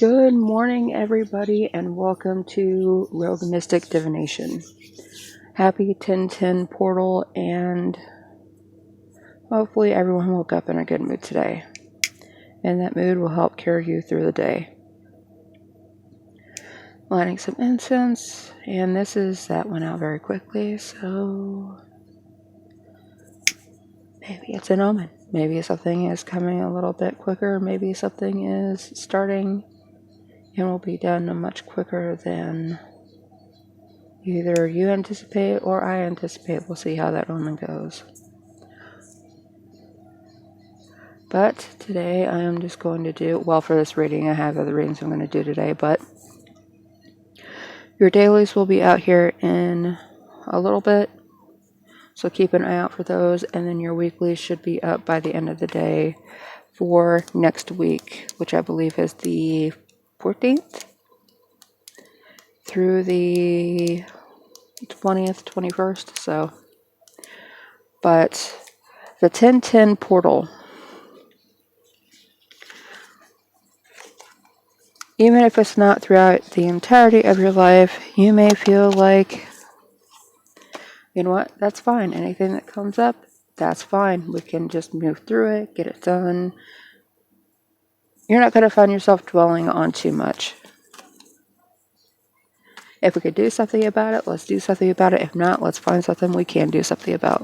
Good morning, everybody, and welcome to Rogue Mystic Divination. Happy 1010 portal, and hopefully everyone woke up in a good mood today. And that mood will help carry you through the day. Lighting some incense, and that went out very quickly, so maybe it's an omen. Maybe something is coming a little bit quicker, maybe something is starting and will be done much quicker than either you anticipate or I anticipate. We'll see how that omen goes. But today I am just going to do, well, for this reading, I have other readings I'm going to do today, but your dailies will be out here in a little bit, so keep an eye out for those, and then your weeklies should be up by the end of the day for next week, which I believe is the 14th through the 20th, 21st, so. But the 1010 portal, even if it's not throughout the entirety of your life, you may feel like, you know what, that's fine. Anything that comes up, that's fine. We can just move through it, get it done. You're not going to find yourself dwelling on too much. If we could do something about it, let's do something about it. If not, let's find something we can do something about.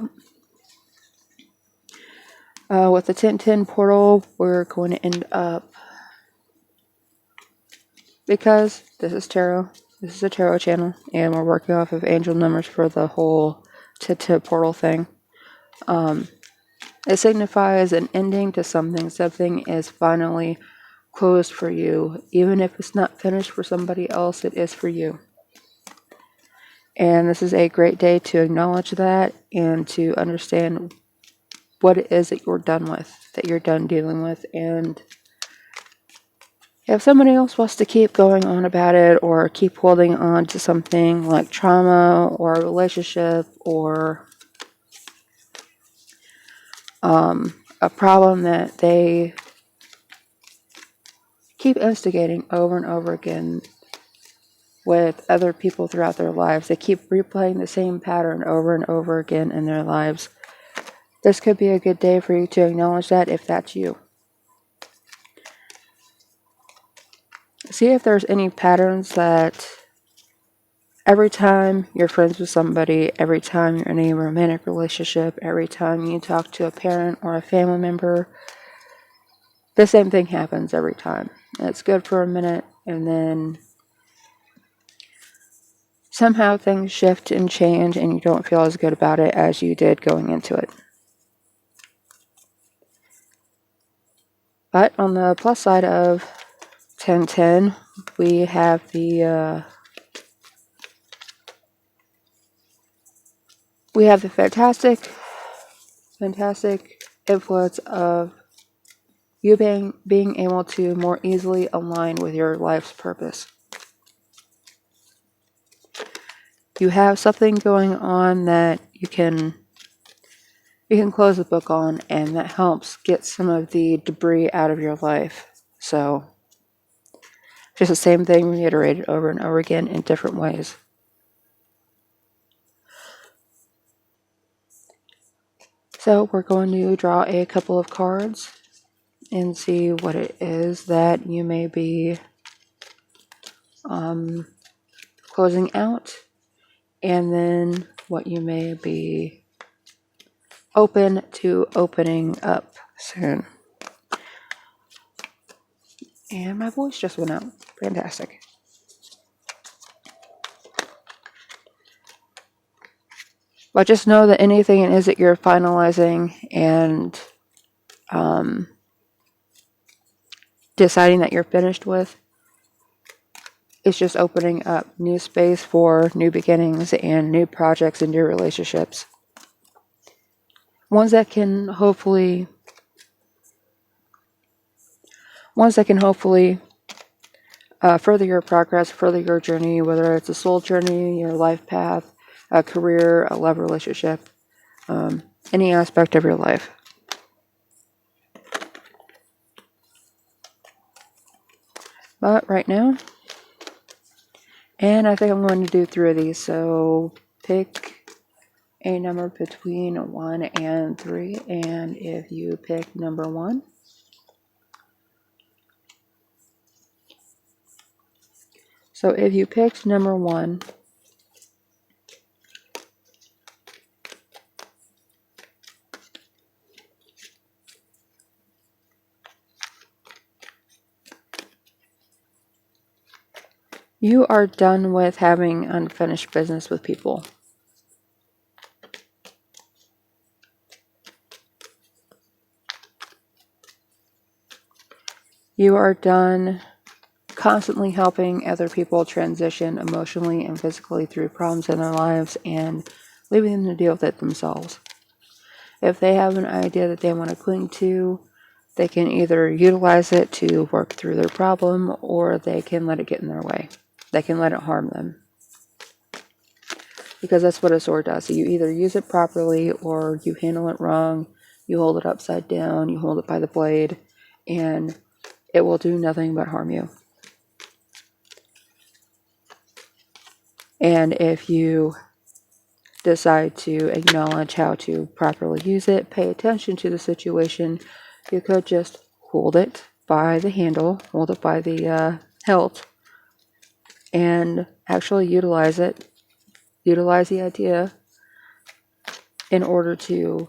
With the 1010 portal, we're going to end up, because this is tarot, this is a tarot channel, and we're working off of angel numbers for the whole 1010 portal thing. It signifies an ending to something. Something is finally closed for you. Even if it's not finished for somebody else, it is for you. And this is a great day to acknowledge that and to understand what it is that you're done with, that you're done dealing with. And if somebody else wants to keep going on about it or keep holding on to something like trauma or a relationship or a problem that they keep instigating over and over again with other people throughout their lives, they keep replaying the same pattern over and over again in their lives, this could be a good day for you to acknowledge that if that's you. See if there's any patterns that every time you're friends with somebody, every time you're in a romantic relationship, every time you talk to a parent or a family member, the same thing happens every time. It's good for a minute, and then somehow things shift and change, and you don't feel as good about it as you did going into it. But on the plus side of 1010, we have the fantastic influence of you being able to more easily align with your life's purpose. You have something going on that you can close the book on, and that helps get some of the debris out of your life. So, just the same thing reiterated over and over again in different ways. So, we're going to draw a couple of cards and see what it is that you may be closing out, and then what you may be open to opening up soon. And my voice just went out. Fantastic. But just know that anything it is that you're finalizing and deciding that you're finished with, it's just opening up new space for new beginnings and new projects and new relationships. Ones that can hopefully further your progress, further your journey, whether it's a soul journey, your life path, a career, a love relationship, any aspect of your life. But right now, and I think I'm going to do 3 of these, so pick a number between 1 and 3, and if you pick number 1, so if you picked number 1, you are done with having unfinished business with people. You are done constantly helping other people transition emotionally and physically through problems in their lives and leaving them to deal with it themselves. If they have an idea that they want to cling to, they can either utilize it to work through their problem, or they can let it get in their way. They can let it harm them. Because that's what a sword does. So you either use it properly or you handle it wrong. You hold it upside down, you hold it by the blade, and it will do nothing but harm you. And if you decide to acknowledge how to properly use it, pay attention to the situation, you could just hold it by the handle, hold it by the hilt, and actually utilize it, utilize the idea in order to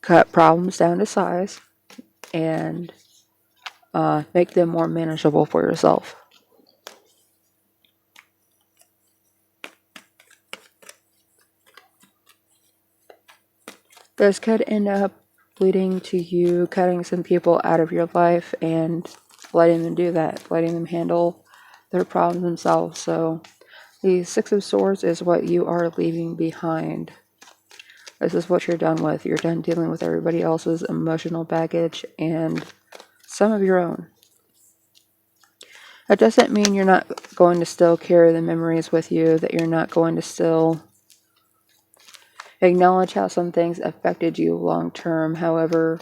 cut problems down to size and make them more manageable for yourself. This could end up leading to you cutting some people out of your life and letting them do that, letting them handle their problems themselves. So the 6 of Swords is what you are leaving behind. This is what you're done with. You're done dealing with everybody else's emotional baggage and some of your own. That doesn't mean you're not going to still carry the memories with you, that you're not going to still acknowledge how some things affected you long term. However,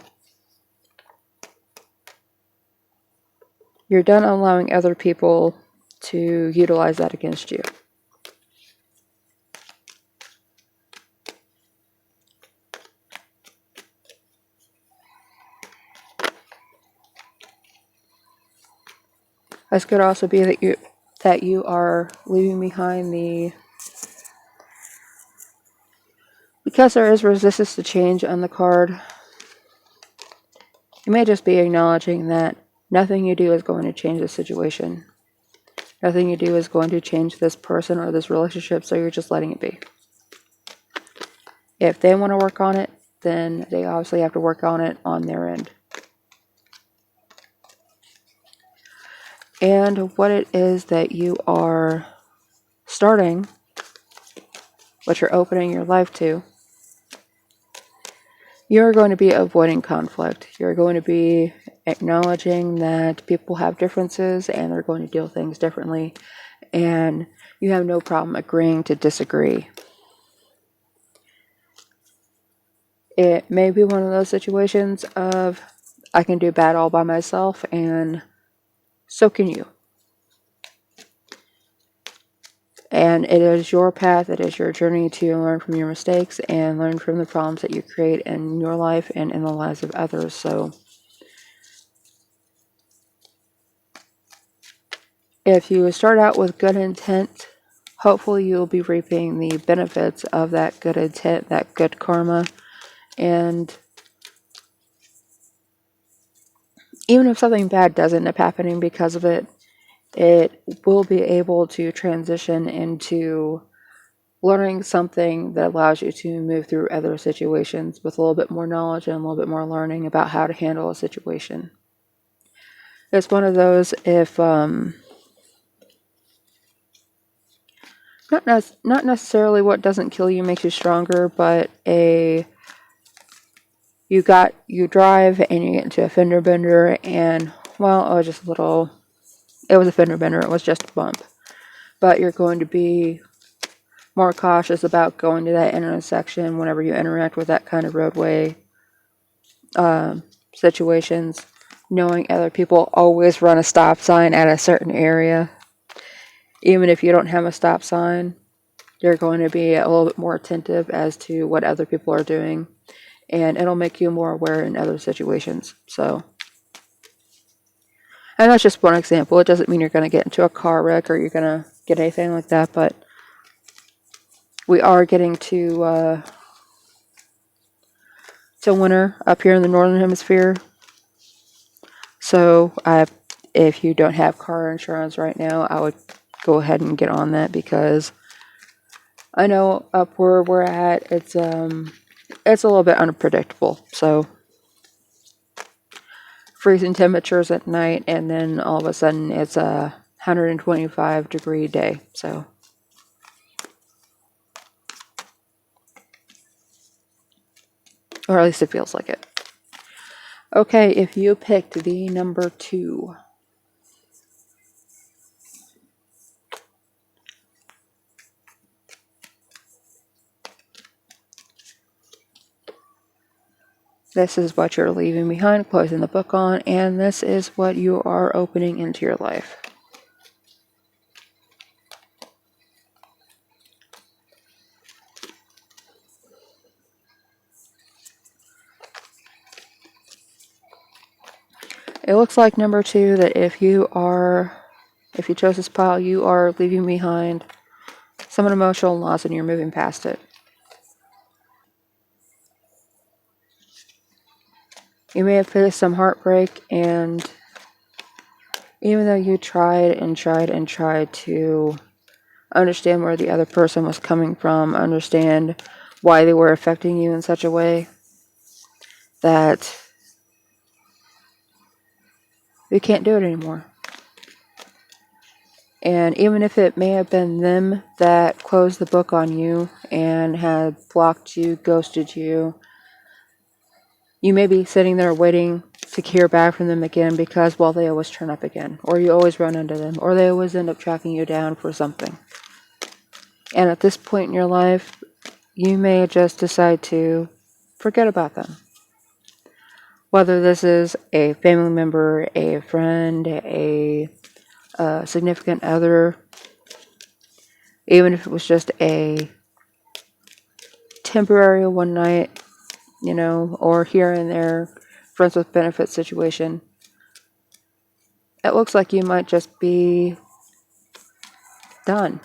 you're done allowing other people to utilize that against you. This could also be that you are leaving behind because there is resistance to change on the card. You may just be acknowledging that nothing you do is going to change the situation. Nothing you do is going to change this person or this relationship, so you're just letting it be. If they want to work on it, then they obviously have to work on it on their end. And what it is that you are starting, what you're opening your life to, you're going to be avoiding conflict. You're going to be acknowledging that people have differences and they're going to deal things differently. And you have no problem agreeing to disagree. It may be one of those situations of, I can do bad all by myself, and so can you. And it is your path, it is your journey to learn from your mistakes and learn from the problems that you create in your life and in the lives of others. So if you start out with good intent, hopefully you'll be reaping the benefits of that good intent, that good karma. And even if something bad does end up happening because of it, it will be able to transition into learning something that allows you to move through other situations with a little bit more knowledge and a little bit more learning about how to handle a situation. It's one of those, if not necessarily what doesn't kill you makes you stronger, but you drive and you get into a fender bender, and well, it was a fender bender, it was just a bump. But you're going to be more cautious about going to that intersection whenever you interact with that kind of roadway situations. knowing other people always run a stop sign at a certain area. Even if you don't have a stop sign, you're going to be a little bit more attentive as to what other people are doing, and it'll make you more aware in other situations. So, and that's just one example. It doesn't mean you're going to get into a car wreck or you're going to get anything like that, but we are getting to winter up here in the northern hemisphere. So if you don't have car insurance right now, I would go ahead and get on that, because I know up where we're at, it's a little bit unpredictable. So freezing temperatures at night, and then all of a sudden it's a 125-degree day. So or at least it feels like it. Okay, if you picked the number 2. This is what you're leaving behind, closing the book on, and this is what you are opening into your life. It looks like number 2, that if you chose this pile, you are leaving behind some emotional loss and you're moving past it. You may have faced some heartbreak, and even though you tried and tried and tried to understand where the other person was coming from, understand why they were affecting you in such a way, that you can't do it anymore. And even if it may have been them that closed the book on you and had blocked you, ghosted you, you may be sitting there waiting to hear back from them again, because, well, they always turn up again, or you always run into them, or they always end up tracking you down for something. And at this point in your life, you may just decide to forget about them. Whether this is a family member, a friend, a significant other, even if it was just a temporary one night, or here and there, friends with benefits situation, it looks like you might just be done.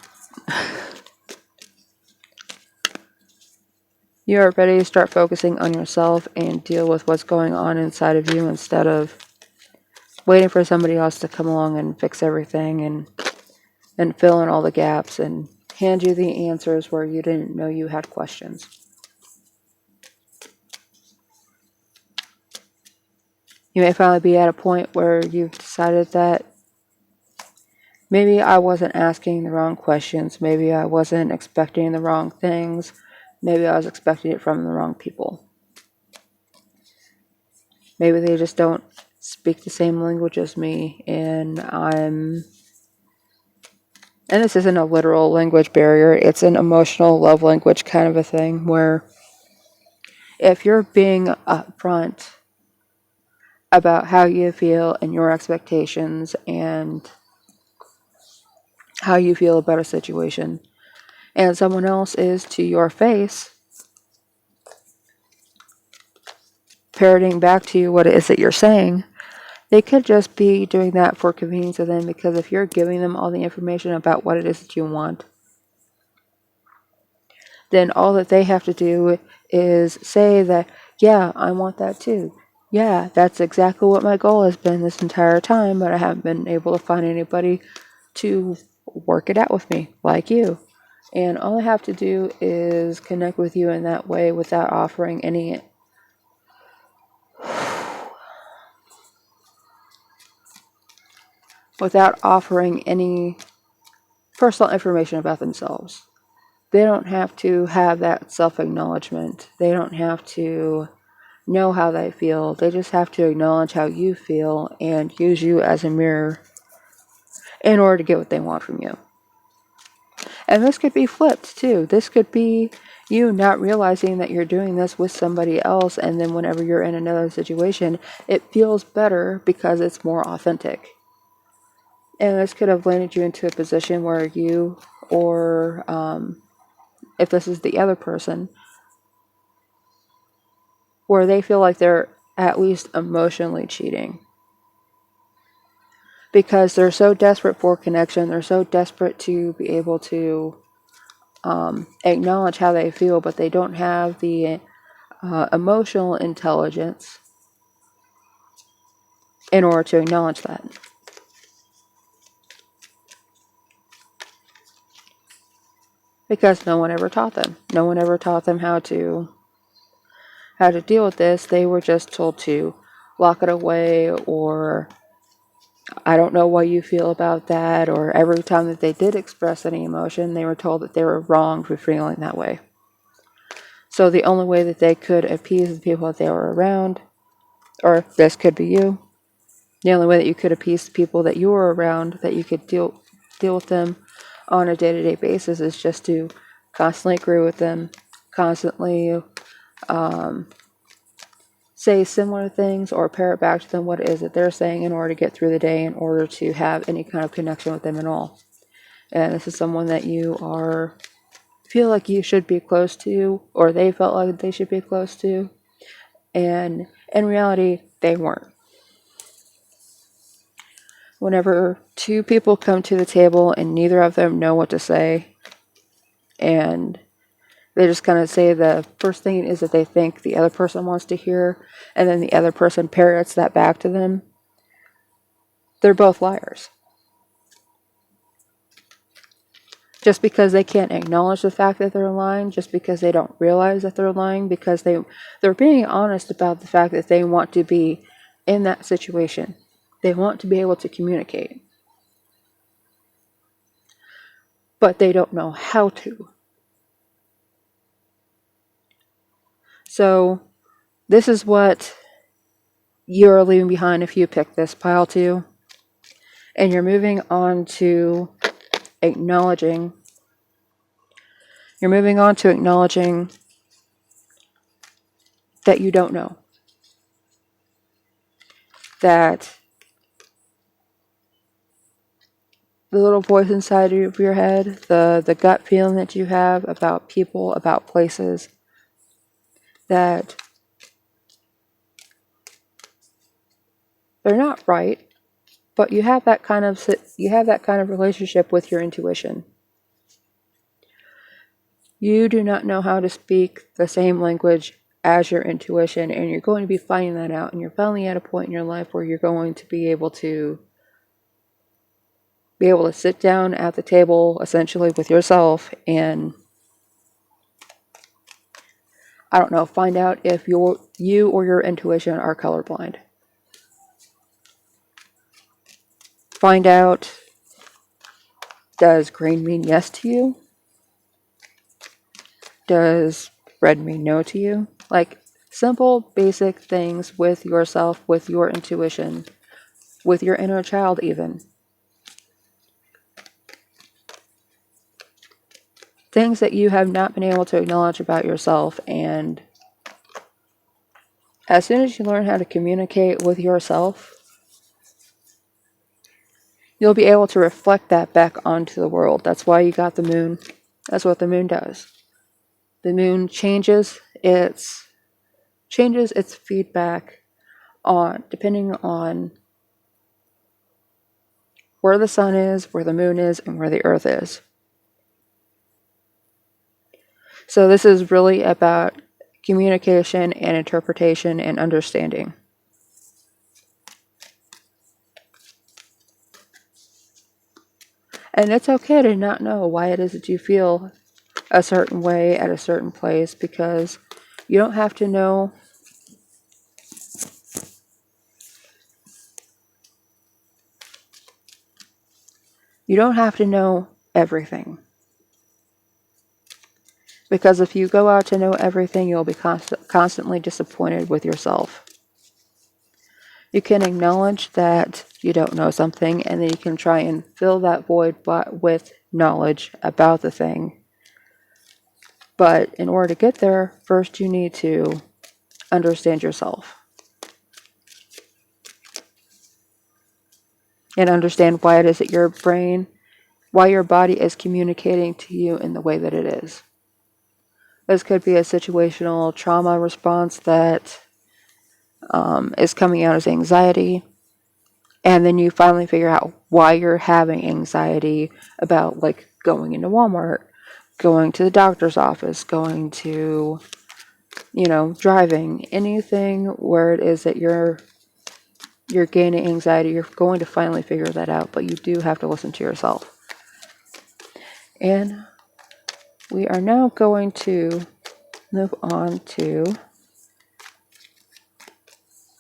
You are ready to start focusing on yourself and deal with what's going on inside of you, instead of waiting for somebody else to come along and fix everything and fill in all the gaps and hand you the answers where you didn't know you had questions. You may finally be at a point where you've decided that maybe I wasn't asking the wrong questions, maybe I wasn't expecting the wrong things, maybe I was expecting it from the wrong people. Maybe they just don't speak the same language as me, and this isn't a literal language barrier, it's an emotional love language kind of a thing, where if you're being upfront about how you feel and your expectations and how you feel about a situation, and someone else is to your face parroting back to you what it is that you're saying, they could just be doing that for convenience of them, because if you're giving them all the information about what it is that you want, then all that they have to do is say that, yeah, I want that too. Yeah, that's exactly what my goal has been this entire time, but I haven't been able to find anybody to work it out with me like you. And all I have to do is connect with you in that way without offering any personal information about themselves. They don't have to have that self-acknowledgement. They don't have to know how they feel. They just have to acknowledge how you feel and use you as a mirror in order to get what they want from you. And this could be flipped too. This could be You not realizing that you're doing this with somebody else, and then whenever you're in another situation, it feels better because it's more authentic. And this could have landed you into a position where you, or if this is the other person, where they feel like they're at least emotionally cheating. Because they're so desperate for connection, they're so desperate to be able to acknowledge how they feel, but they don't have the emotional intelligence in order to acknowledge that. Because no one ever taught them. No one ever taught them how to deal with this. They were just told to lock it away, or I don't know what you feel about that, or every time that they did express any emotion, they were told that they were wrong for feeling that way. So the only way that they could appease the people that they were around, or this could be you, the only way that you could appease the people that you were around, that you could deal with them on a day-to-day basis, is just to constantly agree with them, constantly say similar things or parrot back to them what it is that they're saying in order to get through the day, in order to have any kind of connection with them at all. And this is someone that you feel like you should be close to, or they felt like they should be close to, and in reality, they weren't. Whenever two people come to the table and neither of them know what to say, and they just kind of say the first thing is that they think the other person wants to hear, and then the other person parrots that back to them, they're both liars. Just because they can't acknowledge the fact that they're lying, just because they don't realize that they're lying, because they're being honest about the fact that they want to be in that situation. They want to be able to communicate. But they don't know how to. So this is what you're leaving behind if you pick this pile 2. And you're moving on to acknowledging. You're moving on to acknowledging that you don't know. That the little voice inside of your head, the gut feeling that you have about people, about places, that they're not right, but you have that kind of relationship with your intuition. You do not know how to speak the same language as your intuition, and you're going to be finding that out, and you're finally at a point in your life where you're going to be able to sit down at the table essentially with yourself and, I don't know, find out if you or your intuition are colorblind. Find out, does green mean yes to you? Does red mean no to you? Like, simple, basic things with yourself, with your intuition, with your inner child even. Things that you have not been able to acknowledge about yourself, and as soon as you learn how to communicate with yourself, you'll be able to reflect that back onto the world. That's why you got the moon. That's what the moon does. The moon changes its feedback depending on where the sun is, where the moon is, and where the earth is. So this is really about communication and interpretation and understanding. And it's okay to not know why it is that you feel a certain way at a certain place, because you don't have to know. You don't have to know everything. Because if you go out to know everything, you'll be constantly disappointed with yourself. You can acknowledge that you don't know something, and then you can try and fill that void with knowledge about the thing. But in order to get there, first you need to understand yourself and understand why it is that your brain, why your body is communicating to you in the way that it is. This could be a situational trauma response that is coming out as anxiety. And then you finally figure out why you're having anxiety about, like, going into Walmart, going to the doctor's office, going to, driving, anything where it is that you're gaining anxiety. You're going to finally figure that out, but you do have to listen to yourself. And we are now going to move on to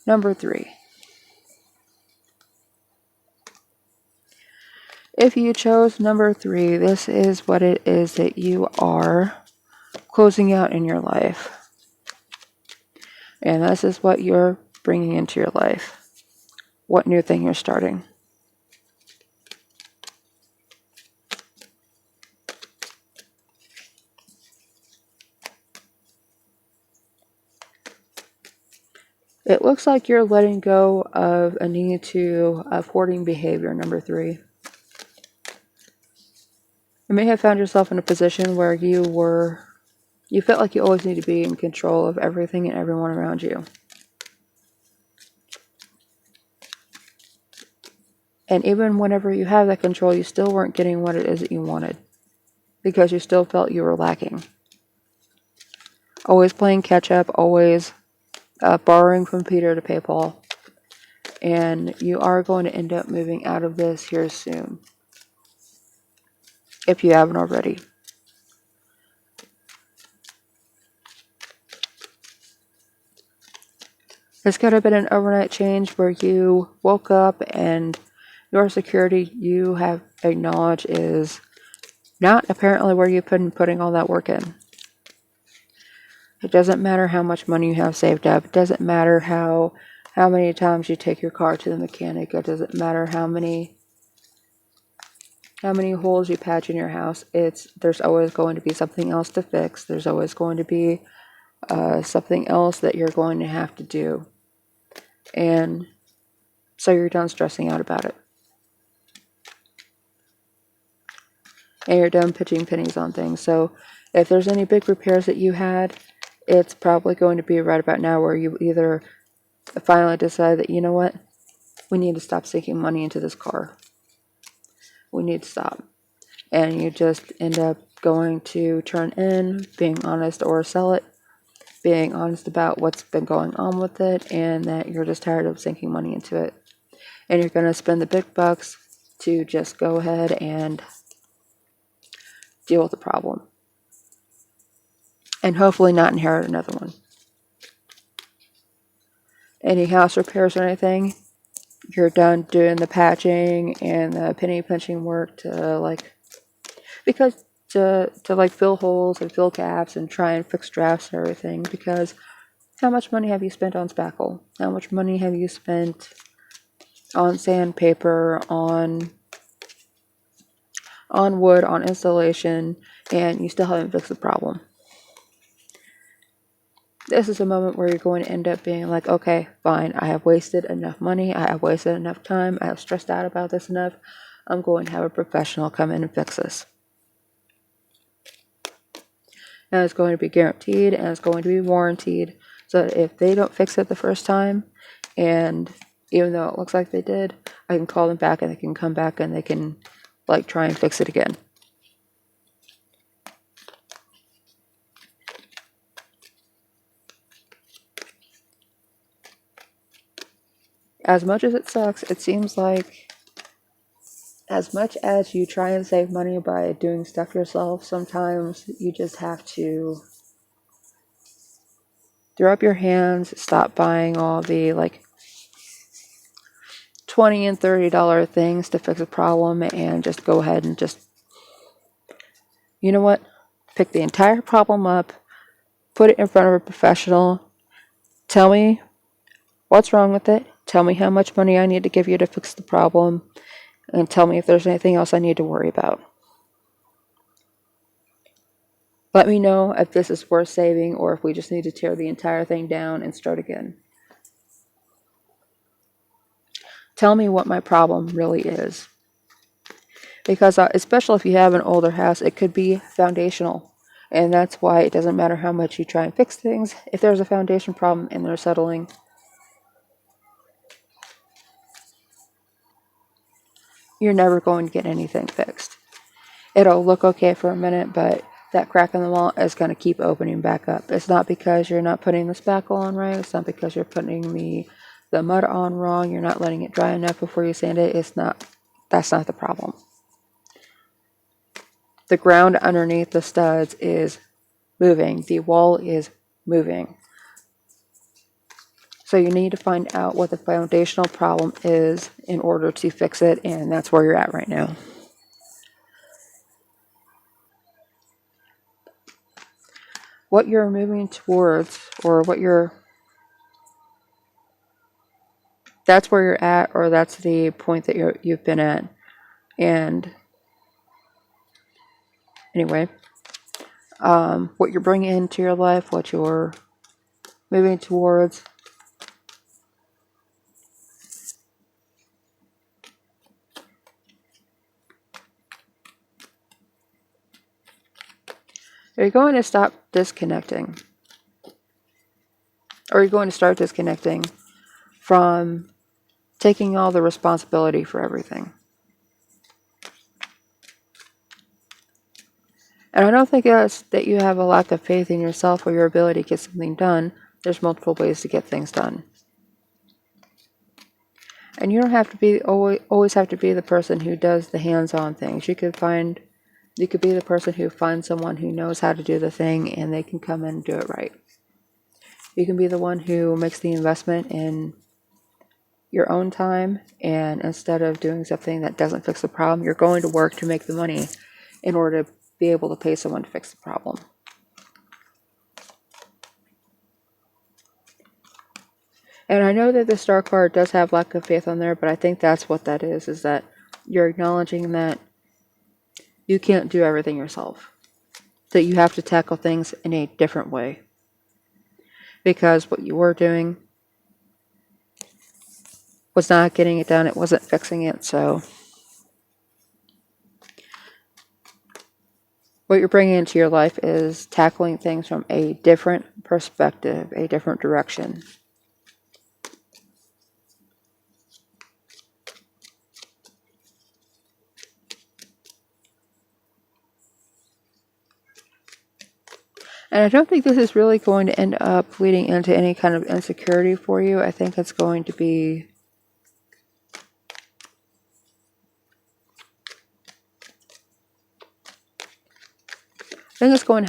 number 3. If you chose number 3, this is what it is that you are closing out in your life. And this is what you're bringing into your life. What new thing you're starting. It looks like you're letting go of a need to hoarding behavior, number 3. You may have found yourself in a position where you felt like you always need to be in control of everything and everyone around you. And even whenever you have that control, you still weren't getting what it is that you wanted, because you still felt you were lacking. Always playing catch up, always borrowing from Peter to pay Paul. And you are going to end up moving out of this here soon, if you haven't already. This could have been an overnight change where you woke up and your security, you have acknowledged, is not apparently where you've been putting all that work in. It doesn't matter how much money you have saved up. It doesn't matter how many times you take your car to the mechanic. It doesn't matter how many holes you patch in your house. There's always going to be something else to fix. There's always going to be something else that you're going to have to do. And so you're done stressing out about it. And you're done pitching pennies on things. So if there's any big repairs that you had, it's probably going to be right about now where you either finally decide that, you know what, we need to stop sinking money into this car. We need to stop. And you just end up going to turn in, being honest, or sell it, being honest about what's been going on with it, and that you're just tired of sinking money into it. And you're going to spend the big bucks to just go ahead and deal with the problem. And hopefully not inherit another one. Any house repairs or anything, you're done doing the patching and the penny pinching work to fill holes and fill gaps and try and fix drafts and everything. Because how much money have you spent on spackle? How much money have you spent on sandpaper, on wood, on installation, and you still haven't fixed the problem? This is a moment where you're going to end up being like, okay, fine, I have wasted enough money, I have wasted enough time, I have stressed out about this enough, I'm going to have a professional come in and fix this. And it's going to be guaranteed, and it's going to be warranted, so that if they don't fix it the first time, and even though it looks like they did, I can call them back and they can come back and they can try and fix it again. As much as it sucks, it seems like as much as you try and save money by doing stuff yourself, sometimes you just have to throw up your hands, stop buying all the $20 and $30 things to fix a problem, and just go ahead and just, you know what, pick the entire problem up, put it in front of a professional, tell me what's wrong with it, tell me how much money I need to give you to fix the problem, and tell me if there's anything else I need to worry about. Let me know if this is worth saving or if we just need to tear the entire thing down and start again. Tell me what my problem really is. Because especially if you have an older house, it could be foundational. And that's why it doesn't matter how much you try and fix things. If there's a foundation problem and they're settling, you're never going to get anything fixed. It'll look okay for a minute, but that crack in the wall is going to keep opening back up. It's not because you're not putting the spackle on right. It's not because you're putting the mud on wrong. You're not letting it dry enough before you sand it. That's not the problem. The ground underneath the studs is moving. The wall is moving. So you need to find out what the foundational problem is in order to fix it, and that's where you're at right now. What you're moving towards, or that's where you're at, or that's the point that you've been at. And anyway, what you're bringing into your life, what you're moving towards, are you going to stop disconnecting? Or are you going to start disconnecting from taking all the responsibility for everything? And I don't think it's that you have a lack of faith in yourself or your ability to get something done. There's multiple ways to get things done. And you don't have to be always have to be the person who does the hands-on things. You could be the person who finds someone who knows how to do the thing and they can come in and do it right. You can be the one who makes the investment in your own time, and instead of doing something that doesn't fix the problem, you're going to work to make the money in order to be able to pay someone to fix the problem. And I know that the star card does have lack of faith on there, but I think that's what that is that you're acknowledging that you can't do everything yourself, that you have to tackle things in a different way. Because what you were doing was not getting it done, it wasn't fixing it, so what you're bringing into your life is tackling things from a different perspective, a different direction. And I don't think this is really going to end up leading into any kind of insecurity for you. I think it's going to be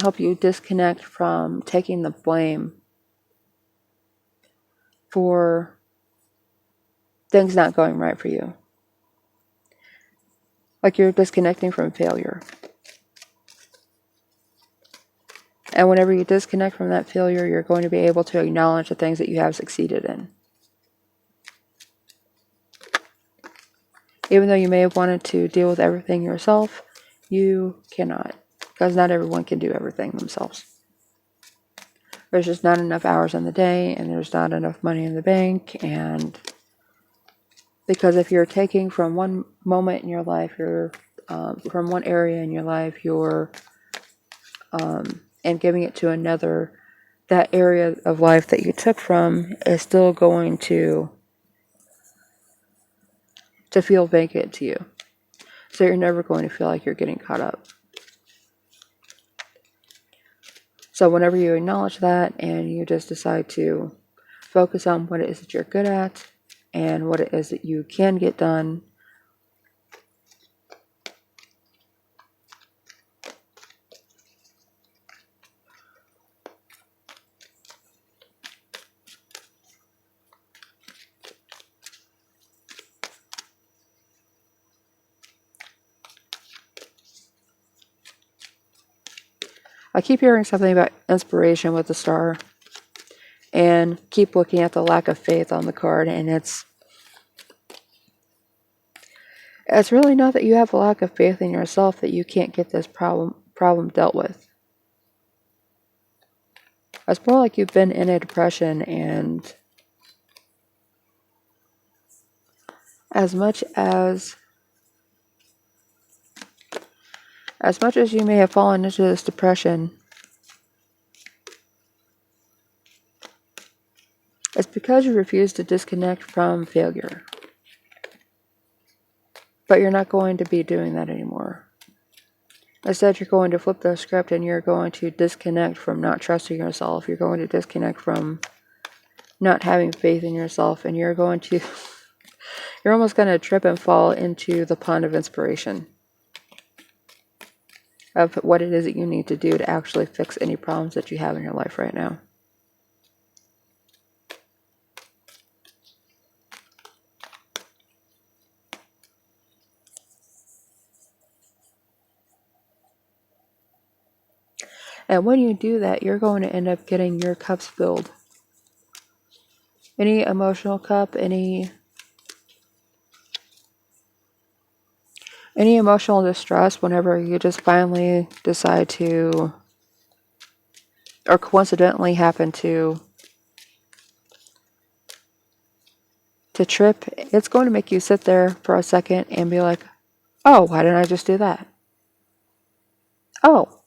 help you disconnect from taking the blame for things not going right for you. Like you're disconnecting from failure. And whenever you disconnect from that failure, you're going to be able to acknowledge the things that you have succeeded in. Even though you may have wanted to deal with everything yourself, you cannot. Because not everyone can do everything themselves. There's just not enough hours in the day, and there's not enough money in the bank, and because if you're taking from one moment in your life, from one area in your life, and giving it to another, that area of life that you took from is still going to feel vacant to you. So you're never going to feel like you're getting caught up. So whenever you acknowledge that and you just decide to focus on what it is that you're good at and what it is that you can get done, I keep hearing something about inspiration with the star, and keep looking at the lack of faith on the card, and it's really not that you have a lack of faith in yourself that you can't get this problem dealt with. It's more like you've been in a depression, and as much as you may have fallen into this depression, it's because you refuse to disconnect from failure. But you're not going to be doing that anymore. Instead, you're going to flip the script and you're going to disconnect from not trusting yourself. You're going to disconnect from not having faith in yourself, and you're almost going to trip and fall into the pond of inspiration of what it is that you need to do to actually fix any problems that you have in your life right now. And when you do that, you're going to end up getting your cups filled. Any emotional cup, any emotional distress, whenever you just finally decide to, or coincidentally happen to trip, it's going to make you sit there for a second and be like, oh, why didn't I just do that? Oh,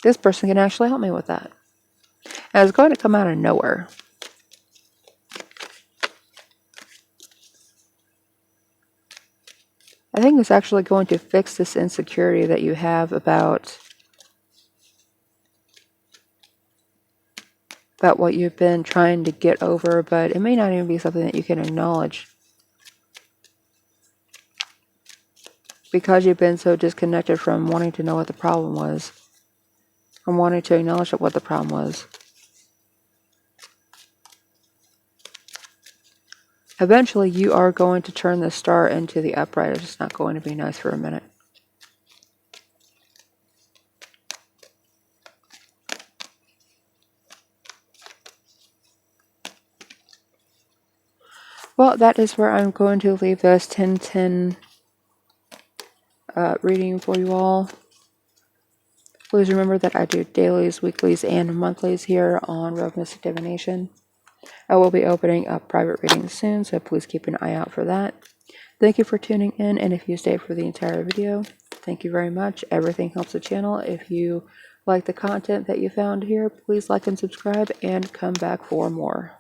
this person can actually help me with that. And it's going to come out of nowhere. I think it's actually going to fix this insecurity that you have about what you've been trying to get over, but it may not even be something that you can acknowledge because you've been so disconnected from wanting to know what the problem was, from wanting to acknowledge what the problem was. Eventually, you are going to turn the star into the upright. It's just not going to be nice for a minute. Well, that is where I'm going to leave this 10-10 reading for you all. Please remember that I do dailies, weeklies, and monthlies here on Rogue Mystic Divination. I will be opening up private readings soon, so please keep an eye out for that. Thank you for tuning in, and if you stayed for the entire video, thank you very much. Everything helps the channel. If you like the content that you found here, please like and subscribe and come back for more.